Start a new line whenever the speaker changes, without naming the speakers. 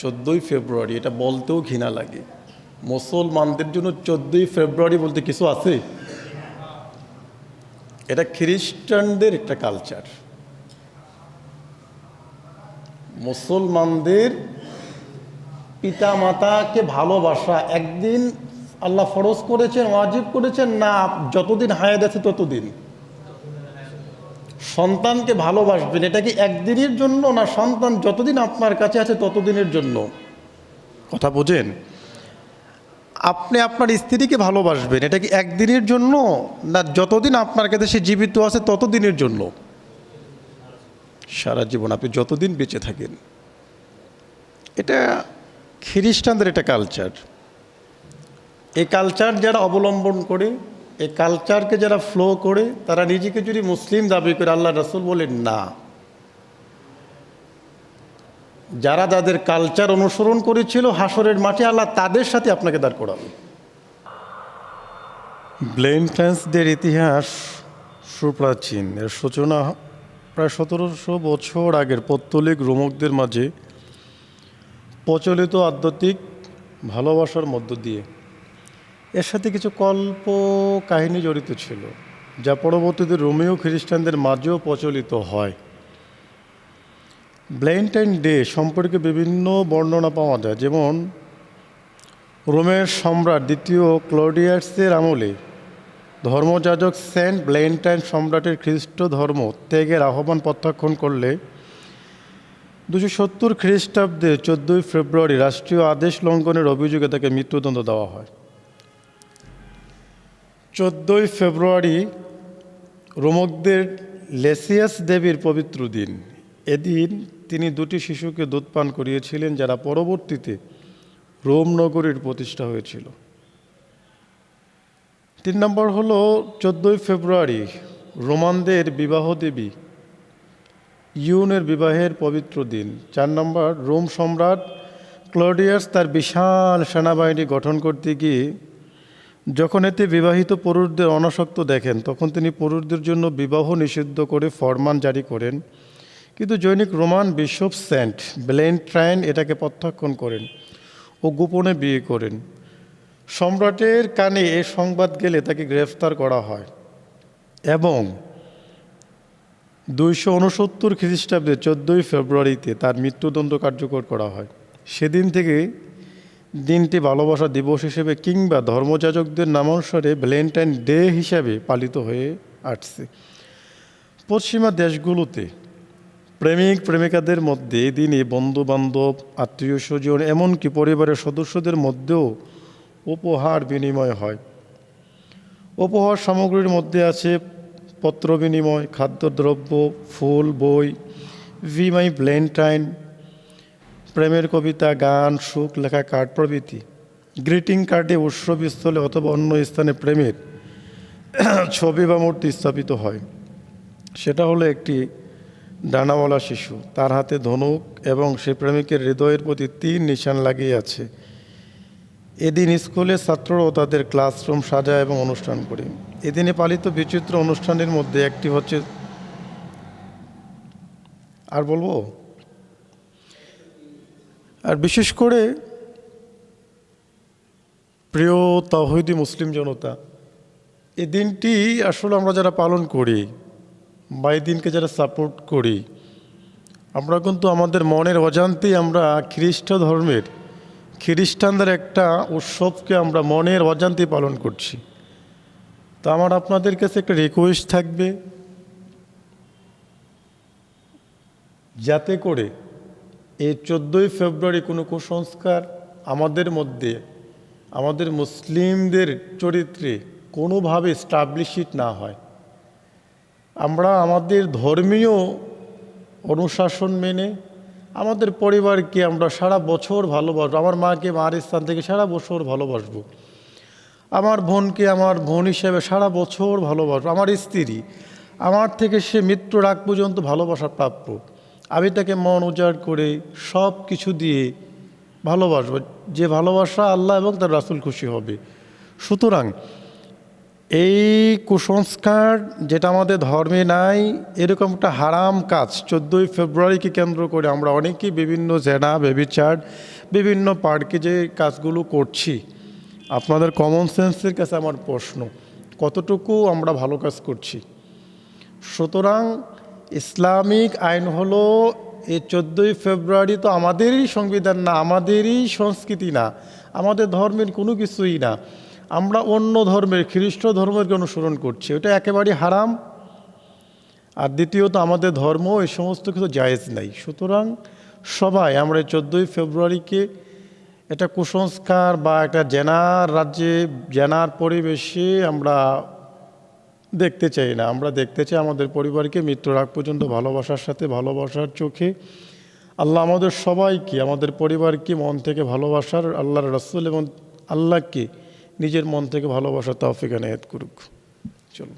14ই ফেব্রুয়ারি, এটা বলতেও ঘৃণা লাগে। মুসলমানদের জন্য 14ই ফেব্রুয়ারি বলতে কিছু আছে? এটা খ্রিস্টানদের একটা কালচার। মুসলমানদের পিতা মাতাকে ভালোবাসা একদিন আল্লাহ ফরজ করেছেন, ওয়াজিব করেছেন না, যতদিন হায়াত আছে ততদিন সন্তানকে ভালোবাসবেন। এটা কি একদিনের জন্য, না সন্তান যতদিন আপনার কাছে আছে ততদিনের জন্য? কথা বোঝেন? আপনি আপনার স্ত্রীকে ভালোবাসবেন, এটা কি একদিনের জন্য, না যতদিন আপনার কাছে সে জীবিত আছে ততদিনের জন্য? সারা জীবন, আপনি যতদিন বেঁচে থাকেন। এটা খ্রিস্টানদের একটা কালচার। এই কালচার যারা অবলম্বন করে, এই কালচারকে যারা ফলো করে, তারা নিজেকে যদি মুসলিম দাবি করে, আল্লাহ রাসূল বলেন না। যারা যাদের কালচার অনুসরণ করেছিল, হাসরের মাঠে আল্লাহ তাদের সাথে আপনাকে দাঁড় করাবে। ব্লেনফ্রান্সদের ইতিহাস সুপ্রাচীন। এর সূচনা প্রায় 1700 বছর আগের পৌত্তলিক রোমকদের মাঝে প্রচলিত আধ্যাত্মিক ভালোবাসার মধ্য দিয়ে। এর সাথে কিছু কল্প কাহিনী জড়িত ছিল, যা পরবর্তীতে রোমীয় খ্রিস্টানদের মাঝেও প্রচলিত হয়। ভ্যালেন্টাইন ডে সম্পর্কে বিভিন্ন বর্ণনা পাওয়া যায়, যেমন রোমের সম্রাট দ্বিতীয় ক্লডিয়াসের আমলে ধর্মযাজক সেন্ট ভ্যালেন্টাইন সম্রাটের খ্রিস্ট ধর্ম ত্যাগের আহ্বান প্রত্যাখ্যান করলে 270 খ্রিস্টাব্দে 14ই ফেব্রুয়ারি রাষ্ট্রীয় আদেশ লঙ্ঘনের অভিযোগে তাকে মৃত্যুদণ্ড দেওয়া হয়। 14ই ফেব্রুয়ারি রোমকদের লেসিয়াস দেবীর পবিত্র দিন। এদিন তিনি 2টি শিশুকে দুধ পান করিয়েছিলেন, যারা পরবর্তীতে রোম নগরীর প্রতিষ্ঠা হয়েছিল। 3 নম্বর হলো 14ই ফেব্রুয়ারি রোমানদের বিবাহ দেবী ইউনের বিবাহের পবিত্র দিন। 4 নম্বর রোম সম্রাট ক্লডিয়াস তার বিশাল সেনাবাহিনী গঠন করতে গিয়ে যখন এতে বিবাহিত পুরুষদের অনাসক্ত দেখেন, তখন তিনি পুরুষদের জন্য বিবাহ নিষিদ্ধ করে ফরমান জারি করেন। কিন্তু জৈনিক রোমান বিশপ সেন্ট ভ্যালেন্টাইন এটাকে প্রত্যাখ্যান করেন ও গোপনে বিয়ে করেন। সম্রাটের কানে এ সংবাদ গেলে তাকে গ্রেফতার করা হয় এবং 269 খ্রিস্টাব্দে 14ই ফেব্রুয়ারিতে তার মৃত্যুদণ্ড কার্যকর করা হয়। সেদিন থেকে দিনটি ভালোবাসা দিবস হিসেবে কিংবা ধর্মযাজকদের নামানুসারে ভ্যালেন্টাইন ডে হিসাবে পালিত হয়ে আসছে। পশ্চিমা দেশগুলোতে প্রেমিক প্রেমিকাদের মধ্যে এই দিনে বন্ধুবান্ধব, আত্মীয় স্বজন, এমনকি পরিবারের সদস্যদের মধ্যেও উপহার বিনিময় হয়। উপহার সামগ্রীর মধ্যে আছে পত্র বিনিময়, খাদ্যদ্রব্য, ফুল, বই, ভি মাই ভ্যালেন্টাইন, প্রেমের কবিতা, গান, সুখ লেখা কার্ড প্রভৃতি। গ্রিটিং কার্ডে উৎসবস্থলে অথবা অন্য স্থানে প্রেমের ছবি বা মূর্তি স্থাপিত হয়। সেটা হলো একটি ডানাওয়ালা শিশু, তার হাতে ধনুক এবং সে প্রেমিকের হৃদয়ের প্রতি 3 নিশান লাগিয়ে আছে। এদিন স্কুলের ছাত্ররাও তাদের ক্লাসরুম সাজায় এবং অনুষ্ঠান করে। এদিনে পালিত বিচিত্র অনুষ্ঠানের মধ্যে একটি হচ্ছে, আর বলবো, আর বিশেষ করে প্রিয় তাওহীদি মুসলিম জনতা, এই দিনটি আসলে আমরা যারা পালন করি বা এই দিনকে যারা সাপোর্ট করি, আমরা কিন্তু আমাদের মনের অজান্তেই আমরা খ্রিস্টানদের একটা উৎসবকে আমরা মনের অজান্তেই পালন করছি। তো আমার আপনাদের কাছে একটা রিকোয়েস্ট থাকবে, যাতে করে এই 14ই ফেব্রুয়ারি কোনো কুসংস্কার আমাদের মধ্যে, আমাদের মুসলিমদের চরিত্রে কোনোভাবে স্টাবলিশড না হয়। আমরা আমাদের ধর্মীয় অনুশাসন মেনে আমাদের পরিবারকে আমরা সারা বছর ভালোবাসবো। আমার মাকে মার স্থান থেকে সারা বছর ভালোবাসবো, আমার বোনকে আমার বোন হিসেবে সারা বছর ভালোবাসবো, আমার স্ত্রী আমার থেকে সে মৃত্যুর আগ পর্যন্ত ভালোবাসা প্রাপ্য। আমি তাকে মন উজাড় করে সব কিছু দিয়ে ভালোবাসবো, যে ভালোবাসা আল্লাহ এবং তার রাসূল খুশি হবে। সুতরাং এই কুসংস্কার যেটা আমাদের ধর্মে নাই, এরকম একটা হারাম কাজ 14ই ফেব্রুয়ারিকে কেন্দ্র করে আমরা অনেকেই বিভিন্ন জেনা ব্যভিচার বিভিন্ন পার্কে যে কাজগুলো করছি, আপনাদের কমন সেন্সের কাছে আমার প্রশ্ন, কতটুকু আমরা ভালো কাজ করছি? সুতরাং ইসলামিক আইন হলো এই 14ই ফেব্রুয়ারি তো আমাদেরই সংবিধান না, আমাদেরই সংস্কৃতি না, আমাদের ধর্মের কোনো কিছুই না, আমরা অন্য ধর্মের খ্রিস্ট ধর্মেরকে অনুসরণ করছি, ওটা একেবারেই হারাম। আর দ্বিতীয়ত আমাদের ধর্ম এই সমস্ত কিছু জায়েজ নাই। সুতরাং সবাই আমরা এই 14ই ফেব্রুয়ারিকে এটা কুসংস্কার বা একটা জেনার রাজ্যে জেনার পরিবেশে আমরা দেখতে চাই না। আমরা দেখতে চাই আমাদের পরিবারকে মৃত্যুর আগ পর্যন্ত ভালোবাসার সাথে, ভালোবাসার চোখে। আল্লাহ আমাদের সবাইকে, আমাদের পরিবারকে মন থেকে ভালোবাসার, আল্লাহর রাসূল এবং আল্লাহকে নিজের মন থেকে ভালোবাসার তৌফিক এনায়েত করুক। চলো।